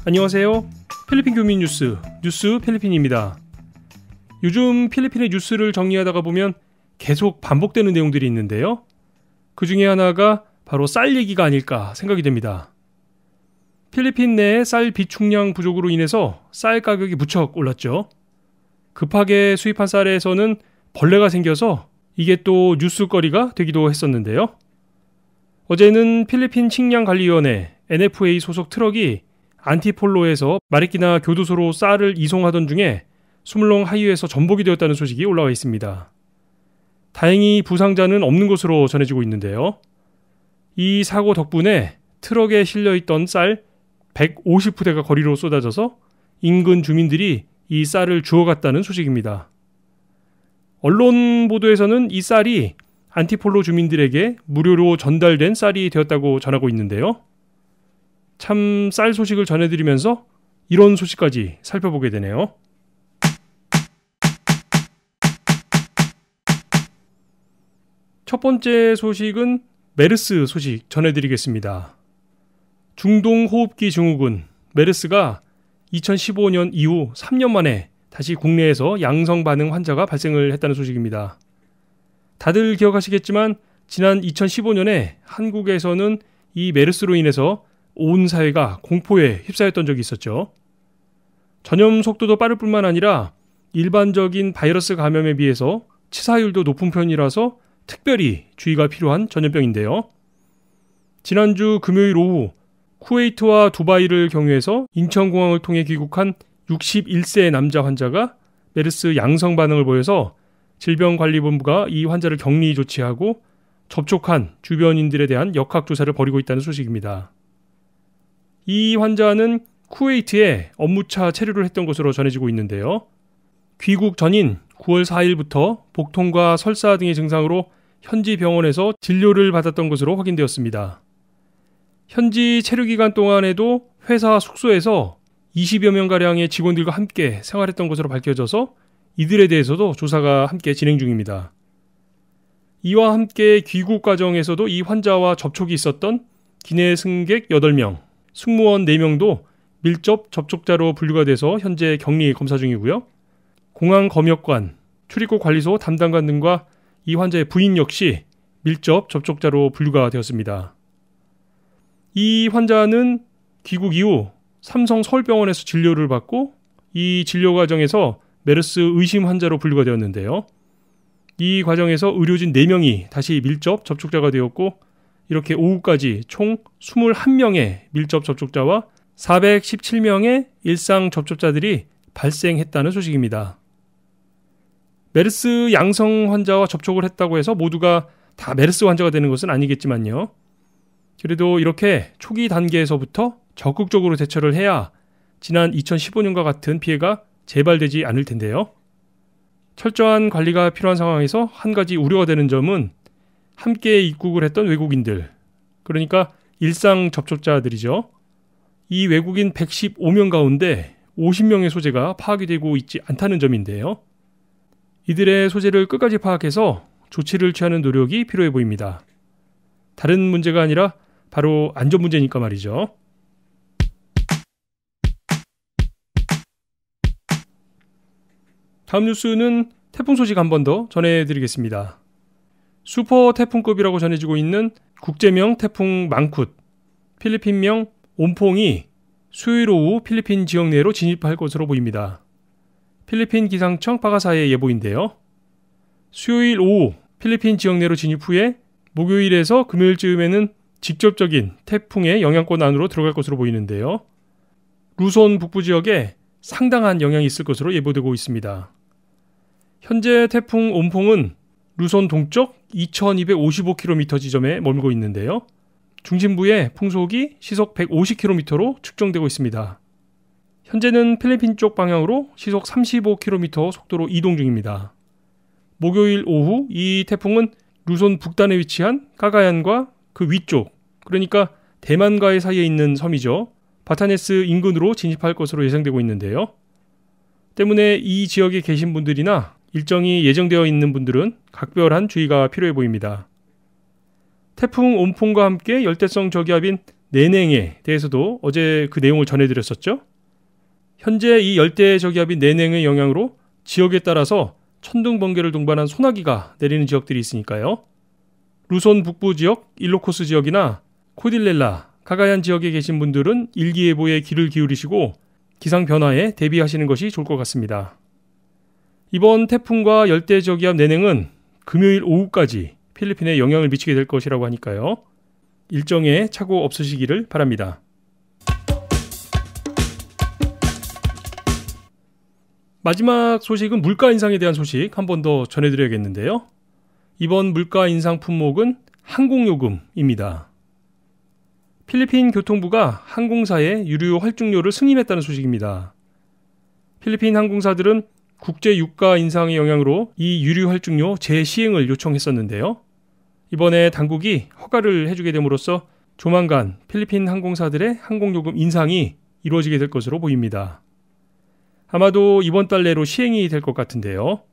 안녕하세요. 필리핀 교민 뉴스 필리핀입니다. 요즘 필리핀의 뉴스를 정리하다가 보면 계속 반복되는 내용들이 있는데요. 그 중에 하나가 바로 쌀 얘기가 아닐까 생각이 됩니다. 필리핀 내의 쌀 비축량 부족으로 인해서 쌀 가격이 무척 올랐죠. 급하게 수입한 쌀에서는 벌레가 생겨서 이게 또 뉴스거리가 되기도 했었는데요. 어제는 필리핀 식량관리위원회 NFA 소속 트럭이 안티폴로에서 마리끼나 교도소로 쌀을 이송하던 중에 수물롱 하이웨이에서 전복이 되었다는 소식이 올라와 있습니다. 다행히 부상자는 없는 것으로 전해지고 있는데요. 이 사고 덕분에 트럭에 실려있던 쌀 150부대가 거리로 쏟아져서 인근 주민들이 이 쌀을 주워갔다는 소식입니다. 언론 보도에서는 이 쌀이 안티폴로 주민들에게 무료로 전달된 쌀이 되었다고 전하고 있는데요. 참 쌀 소식을 전해드리면서 이런 소식까지 살펴보게 되네요. 첫 번째 소식은 메르스 소식 전해드리겠습니다. 중동호흡기 증후군 메르스가 2015년 이후 3년 만에 다시 국내에서 양성 반응 환자가 발생을 했다는 소식입니다. 다들 기억하시겠지만 지난 2015년에 한국에서는 이 메르스로 인해서 온 사회가 공포에 휩싸였던 적이 있었죠. 전염 속도도 빠를 뿐만 아니라 일반적인 바이러스 감염에 비해서 치사율도 높은 편이라서 특별히 주의가 필요한 전염병인데요. 지난주 금요일 오후 쿠웨이트와 두바이를 경유해서 인천공항을 통해 귀국한 61세 남자 환자가 메르스 양성 반응을 보여서 질병관리본부가 이 환자를 격리 조치하고 접촉한 주변인들에 대한 역학조사를 벌이고 있다는 소식입니다. 이 환자는 쿠웨이트에 업무차 체류를 했던 것으로 전해지고 있는데요. 귀국 전인 9월 4일부터 복통과 설사 등의 증상으로 현지 병원에서 진료를 받았던 것으로 확인되었습니다. 현지 체류 기간 동안에도 회사 숙소에서 20여 명가량의 직원들과 함께 생활했던 것으로 밝혀져서 이들에 대해서도 조사가 함께 진행 중입니다. 이와 함께 귀국 과정에서도 이 환자와 접촉이 있었던 기내 승객 8명, 승무원 4명도 밀접 접촉자로 분류가 돼서 현재 격리 검사 중이고요. 공항 검역관, 출입국 관리소 담당관 등과 이 환자의 부인 역시 밀접 접촉자로 분류가 되었습니다. 이 환자는 귀국 이후 삼성 서울병원에서 진료를 받고 이 진료 과정에서 메르스 의심 환자로 분류가 되었는데요. 이 과정에서 의료진 4명이 다시 밀접 접촉자가 되었고 이렇게 오후까지 총 21명의 밀접 접촉자와 417명의 일상 접촉자들이 발생했다는 소식입니다. 메르스 양성 환자와 접촉을 했다고 해서 모두가 다 메르스 환자가 되는 것은 아니겠지만요. 그래도 이렇게 초기 단계에서부터 적극적으로 대처를 해야 지난 2015년과 같은 피해가 재발되지 않을 텐데요. 철저한 관리가 필요한 상황에서 한 가지 우려가 되는 점은 함께 입국을 했던 외국인들, 그러니까 일상 접촉자들이죠. 이 외국인 115명 가운데 50명의 소재가 파악이 되고 있지 않다는 점인데요. 이들의 소재를 끝까지 파악해서 조치를 취하는 노력이 필요해 보입니다. 다른 문제가 아니라 바로 안전 문제니까 말이죠. 다음 뉴스는 태풍 소식 한 번 더 전해드리겠습니다. 슈퍼 태풍급이라고 전해지고 있는 국제명 태풍 망굿, 필리핀명 옴퐁이 수요일 오후 필리핀 지역 내로 진입할 것으로 보입니다. 필리핀 기상청 파가사의 예보인데요. 수요일 오후 필리핀 지역 내로 진입 후에 목요일에서 금요일쯤에는 직접적인 태풍의 영향권 안으로 들어갈 것으로 보이는데요. 루손 북부 지역에 상당한 영향이 있을 것으로 예보되고 있습니다. 현재 태풍 옴퐁은 루손 동쪽 2255km 지점에 머물고 있는데요. 중심부의 풍속이 시속 150km로 측정되고 있습니다. 현재는 필리핀 쪽 방향으로 시속 35km 속도로 이동 중입니다. 목요일 오후 이 태풍은 루손 북단에 위치한 까가얀과 그 위쪽, 그러니까 대만과의 사이에 있는 섬이죠. 바타네스 인근으로 진입할 것으로 예상되고 있는데요. 때문에 이 지역에 계신 분들이나 일정이 예정되어 있는 분들은 각별한 주의가 필요해 보입니다. 태풍 옴퐁과 함께 열대성 저기압인 내냉에 대해서도 어제 그 내용을 전해드렸었죠. 현재 이 열대저기압인 내냉의 영향으로 지역에 따라서 천둥 번개를 동반한 소나기가 내리는 지역들이 있으니까요. 루손 북부 지역, 일로코스 지역이나 코딜렐라, 카가얀 지역에 계신 분들은 일기예보에 귀를 기울이시고 기상 변화에 대비하시는 것이 좋을 것 같습니다. 이번 태풍과 열대저기압 내냉은 금요일 오후까지 필리핀에 영향을 미치게 될 것이라고 하니까요. 일정에 착오 없으시기를 바랍니다. 마지막 소식은 물가 인상에 대한 소식 한 번 더 전해드려야겠는데요. 이번 물가 인상 품목은 항공요금입니다. 필리핀 교통부가 항공사의 유류 할증료를 승인했다는 소식입니다. 필리핀 항공사들은 국제 유가 인상의 영향으로 이 유류 할증료 재시행을 요청했었는데요. 이번에 당국이 허가를 해주게 됨으로써 조만간 필리핀 항공사들의 항공요금 인상이 이루어지게 될 것으로 보입니다. 아마도 이번 달 내로 시행이 될 것 같은데요.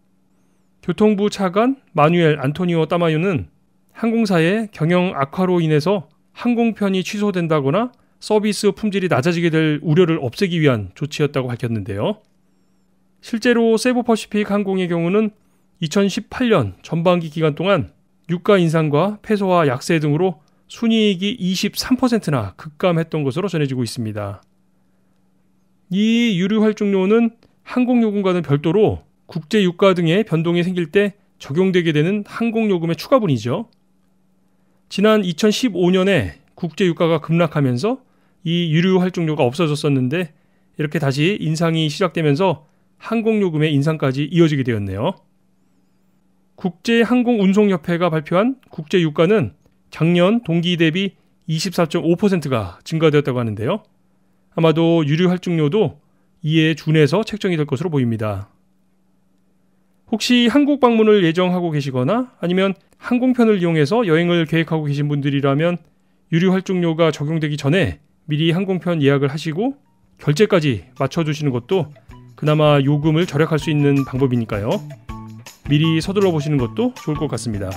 교통부 차관 마누엘 안토니오 따마유는 항공사의 경영 악화로 인해서 항공편이 취소된다거나 서비스 품질이 낮아지게 될 우려를 없애기 위한 조치였다고 밝혔는데요. 실제로 세부퍼시픽 항공의 경우는 2018년 전반기 기간 동안 유가 인상과 폐소와 약세 등으로 순이익이 23%나 급감했던 것으로 전해지고 있습니다. 이 유류 할증료는 항공요금과는 별도로 국제유가 등의 변동이 생길 때 적용되게 되는 항공요금의 추가분이죠. 지난 2015년에 국제유가가 급락하면서 이 유류 할증료가 없어졌었는데 이렇게 다시 인상이 시작되면서 항공요금의 인상까지 이어지게 되었네요. 국제항공운송협회가 발표한 국제유가는 작년 동기 대비 24.5%가 증가되었다고 하는데요. 아마도 유류 할증료도 이에 준해서 책정이 될 것으로 보입니다. 혹시 한국 방문을 예정하고 계시거나 아니면 항공편을 이용해서 여행을 계획하고 계신 분들이라면 유류 할증료가 적용되기 전에 미리 항공편 예약을 하시고 결제까지 맞춰두시는 것도 그나마 요금을 절약할 수 있는 방법이니까요. 미리 서둘러 보시는 것도 좋을 것 같습니다.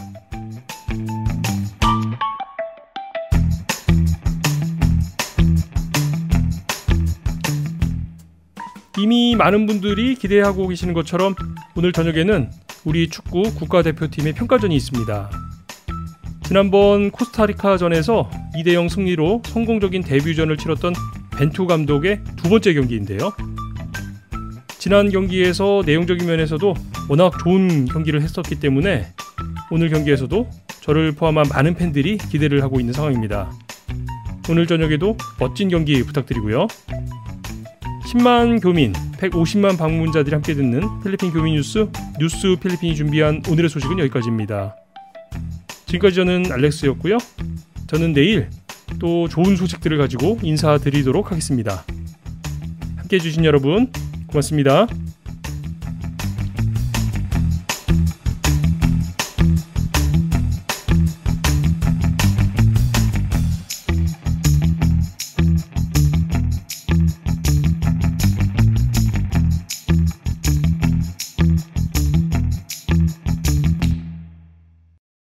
이미 많은 분들이 기대하고 계시는 것처럼 오늘 저녁에는 우리 축구 국가대표팀의 평가전이 있습니다. 지난번 코스타리카전에서 2대0 승리로 성공적인 데뷔전을 치렀던 벤투 감독의 두 번째 경기인데요. 지난 경기에서 내용적인 면에서도 워낙 좋은 경기를 했었기 때문에 오늘 경기에서도 저를 포함한 많은 팬들이 기대를 하고 있는 상황입니다. 오늘 저녁에도 멋진 경기 부탁드리고요. 10만 교민, 150만 방문자들이 함께 듣는 필리핀 교민 뉴스 필리핀이 준비한 오늘의 소식은 여기까지입니다. 지금까지 저는 알렉스였고요. 저는 내일 또 좋은 소식들을 가지고 인사드리도록 하겠습니다. 함께 해주신 여러분 고맙습니다.